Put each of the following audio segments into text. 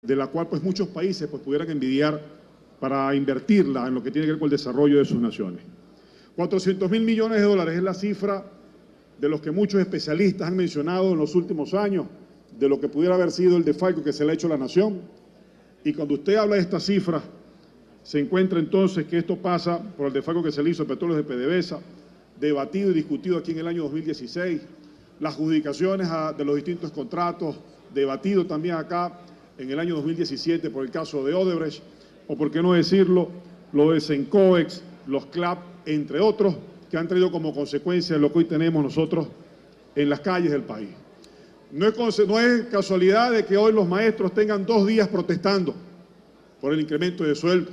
de la cual pues muchos países pues pudieran envidiar para invertirla en lo que tiene que ver con el desarrollo de sus naciones. 400.000 millones de dólares es la cifra de los que muchos especialistas han mencionado en los últimos años, de lo que pudiera haber sido el desfalco que se le ha hecho a la nación. Y cuando usted habla de esta cifra, se encuentra entonces que esto pasa por el desfalco que se le hizo a Petróleos de PDVSA, debatido y discutido aquí en el año 2016, las adjudicaciones de los distintos contratos, debatido también acá en el año 2017 por el caso de Odebrecht, o por qué no decirlo, lo de Sencoex, los CLAP, entre otros, que han traído como consecuencia lo que hoy tenemos nosotros en las calles del país. No es casualidad de que hoy los maestros tengan 2 días protestando por el incremento de sueldo.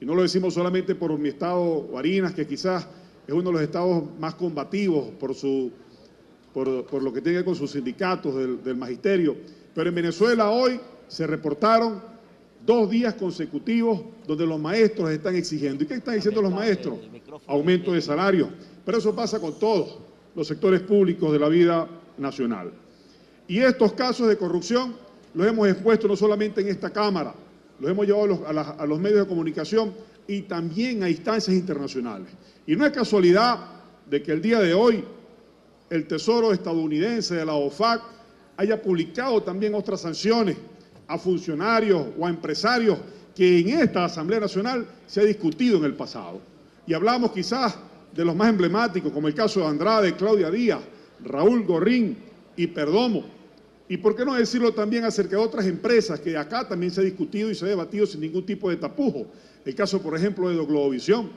Y no lo decimos solamente por mi estado, Barinas, que quizás es uno de los estados más combativos por lo que tiene que ver con sus sindicatos del magisterio. Pero en Venezuela hoy se reportaron 2 días consecutivos donde los maestros están exigiendo. ¿Y qué están diciendo los maestros? Aumento de salario. Pero eso pasa con todos los sectores públicos de la vida nacional. Y estos casos de corrupción los hemos expuesto no solamente en esta Cámara, los hemos llevado a los medios de comunicación y también a instancias internacionales. Y no es casualidad de que el día de hoy el Tesoro estadounidense de la OFAC haya publicado también otras sanciones a funcionarios o a empresarios que en esta Asamblea Nacional se ha discutido en el pasado. Y hablamos quizás de los más emblemáticos, como el caso de Andrade, Claudia Díaz, Raúl Gorrín y Perdomo. Y por qué no decirlo también acerca de otras empresas que acá también se ha discutido y se ha debatido sin ningún tipo de tapujo. El caso, por ejemplo, de Globovisión.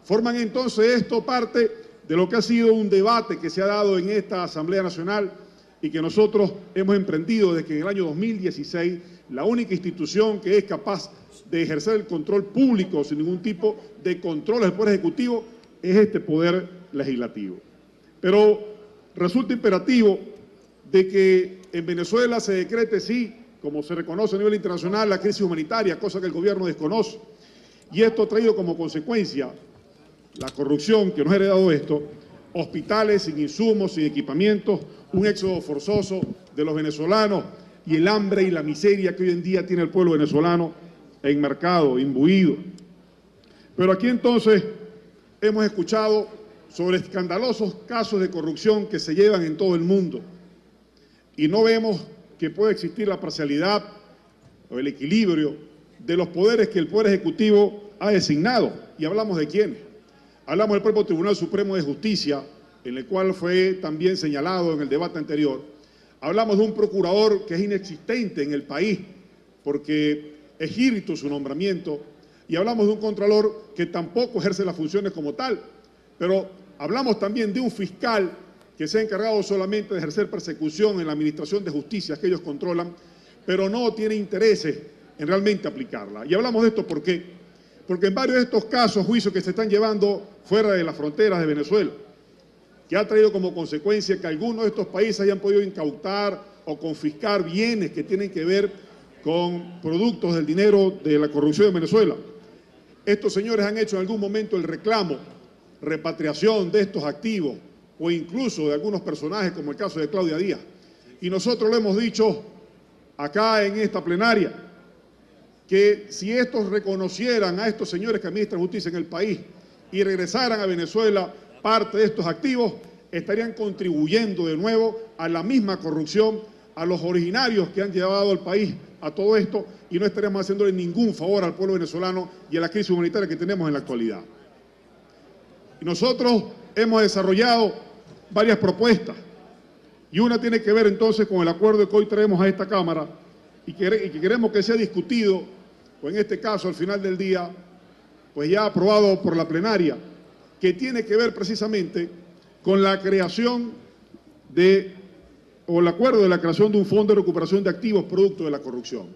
Forman entonces esto parte de lo que ha sido un debate que se ha dado en esta Asamblea Nacional y que nosotros hemos emprendido desde que en el año 2016 la única institución que es capaz de ejercer el control público sin ningún tipo de control del Poder Ejecutivo es este Poder Legislativo. Pero resulta imperativo de que en Venezuela se decrete, sí, como se reconoce a nivel internacional, la crisis humanitaria, cosa que el gobierno desconoce. Y esto ha traído como consecuencia la corrupción que nos ha heredado esto, hospitales sin insumos, sin equipamientos, un éxodo forzoso de los venezolanos y el hambre y la miseria que hoy en día tiene el pueblo venezolano enmarcado, imbuido. Pero aquí entonces hemos escuchado sobre escandalosos casos de corrupción que se llevan en todo el mundo y no vemos que pueda existir la parcialidad o el equilibrio de los poderes que el Poder Ejecutivo ha designado. ¿Y hablamos de quiénes? Hablamos del propio Tribunal Supremo de Justicia, en el cual fue también señalado en el debate anterior. Hablamos de un procurador que es inexistente en el país porque es írrito su nombramiento. Y hablamos de un contralor que tampoco ejerce las funciones como tal. Pero hablamos también de un fiscal que se ha encargado solamente de ejercer persecución en la administración de justicia que ellos controlan, pero no tiene intereses en realmente aplicarla. Y hablamos de esto ¿por qué? Porque en varios de estos casos, juicios que se están llevando fuera de las fronteras de Venezuela, que ha traído como consecuencia que algunos de estos países hayan podido incautar o confiscar bienes que tienen que ver con productos del dinero de la corrupción de Venezuela. Estos señores han hecho en algún momento el reclamo, repatriación de estos activos o incluso de algunos personajes como el caso de Claudia Díaz. Y nosotros lo hemos dicho acá en esta plenaria, que si estos reconocieran a estos señores que administran justicia en el país y regresaran a Venezuela parte de estos activos, estarían contribuyendo de nuevo a la misma corrupción, a los originarios que han llevado al país a todo esto y no estaríamos haciéndole ningún favor al pueblo venezolano y a la crisis humanitaria que tenemos en la actualidad. Y nosotros hemos desarrollado varias propuestas y una tiene que ver entonces con el acuerdo que hoy traemos a esta Cámara y que queremos que sea discutido, o en este caso al final del día, pues ya aprobado por la plenaria, que tiene que ver precisamente con la creación o el acuerdo de la creación de un fondo de recuperación de activos producto de la corrupción.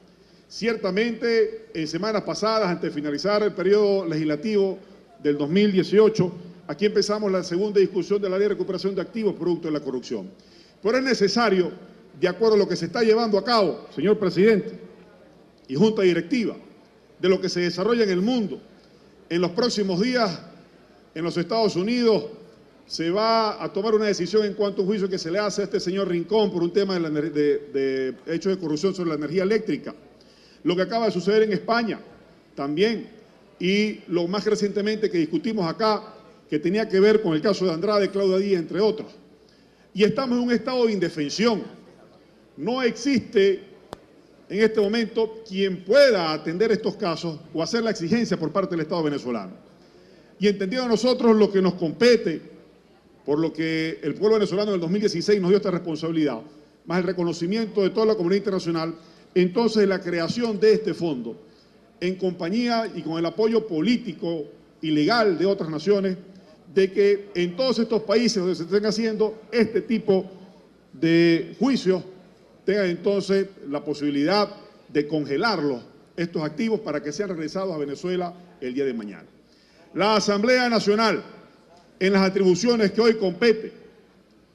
Ciertamente, en semanas pasadas, antes de finalizar el periodo legislativo del 2018, aquí empezamos la segunda discusión de la ley de recuperación de activos producto de la corrupción. Pero es necesario, de acuerdo a lo que se está llevando a cabo, señor presidente y junta directiva, de lo que se desarrolla en el mundo, en los próximos días, en los Estados Unidos, se va a tomar una decisión en cuanto a un juicio que se le hace a este señor Rincón por un tema de hechos de corrupción sobre la energía eléctrica. Lo que acaba de suceder en España también, y lo más recientemente que discutimos acá, que tenía que ver con el caso de Andrade, Claudia Díaz, entre otros. Y estamos en un estado de indefensión. No existe en este momento quien pueda atender estos casos o hacer la exigencia por parte del Estado venezolano. Y entendiendo nosotros lo que nos compete, por lo que el pueblo venezolano en el 2016 nos dio esta responsabilidad, más el reconocimiento de toda la comunidad internacional, entonces la creación de este fondo, en compañía y con el apoyo político y legal de otras naciones, de que en todos estos países donde se estén haciendo este tipo de juicios, tengan entonces la posibilidad de congelarlos, estos activos, para que sean regresados a Venezuela el día de mañana. La Asamblea Nacional, en las atribuciones que hoy compete,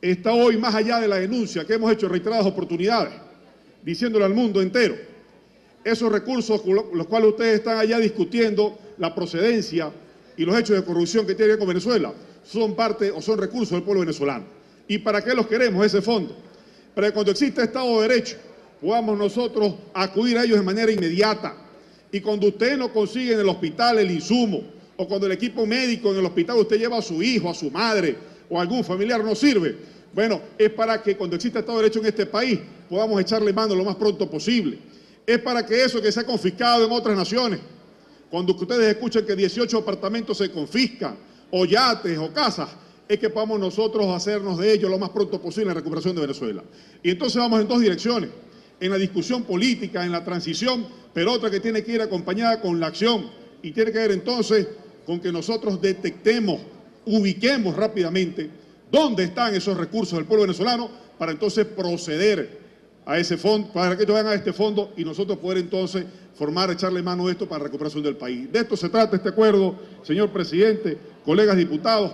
está hoy más allá de la denuncia que hemos hecho en reiteradas oportunidades, diciéndole al mundo entero, esos recursos con los cuales ustedes están allá discutiendo la procedencia y los hechos de corrupción que tiene que ver con Venezuela, son parte o son recursos del pueblo venezolano. ¿Y para qué los queremos, ese fondo? Para que cuando exista Estado de Derecho, podamos nosotros acudir a ellos de manera inmediata. Y cuando usted no consigue en el hospital el insumo, o cuando el equipo médico en el hospital usted lleva a su hijo, a su madre, o a algún familiar no sirve, bueno, es para que cuando exista Estado de Derecho en este país, podamos echarle mano lo más pronto posible. Es para que eso que se ha confiscado en otras naciones, cuando ustedes escuchan que 18 apartamentos se confiscan, o yates, o casas, es que podamos nosotros hacernos de ellos lo más pronto posible en la recuperación de Venezuela. Y entonces vamos en dos direcciones, en la discusión política, en la transición, pero otra que tiene que ir acompañada con la acción, y tiene que ver entonces con que nosotros detectemos, ubiquemos rápidamente dónde están esos recursos del pueblo venezolano, para entonces proceder a ese fondo, para que ellos vayan a este fondo y nosotros poder entonces echarle mano a esto para la recuperación del país. De esto se trata este acuerdo, señor presidente, colegas diputados.